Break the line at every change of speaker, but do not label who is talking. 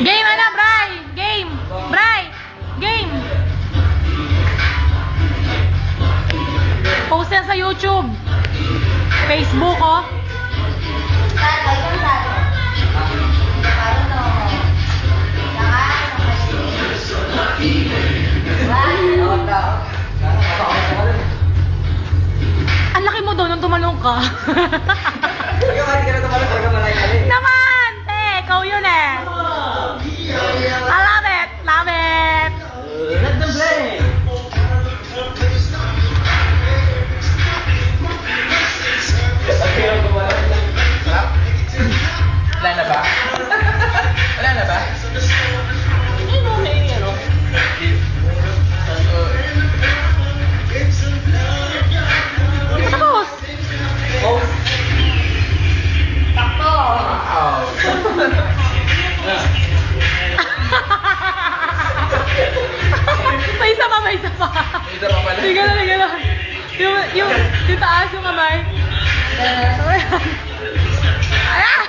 Game na, Bray! Game! Bray! Game! Post yan sa YouTube. Facebook, oh. Ang laki mo doon nung tumalong ka. Naman! Ikaw yun eh. I love it! Love it!
Let them play! Wala na ba? Wala na ba? Ano na yun, ano?
Tapos!
Oh!
Takto!
Wow!
May isa pa, may isa pa.
Isa pa pala.
Hindi gano'n, hindi gano'n. Yung taas yung kamay. Ayan.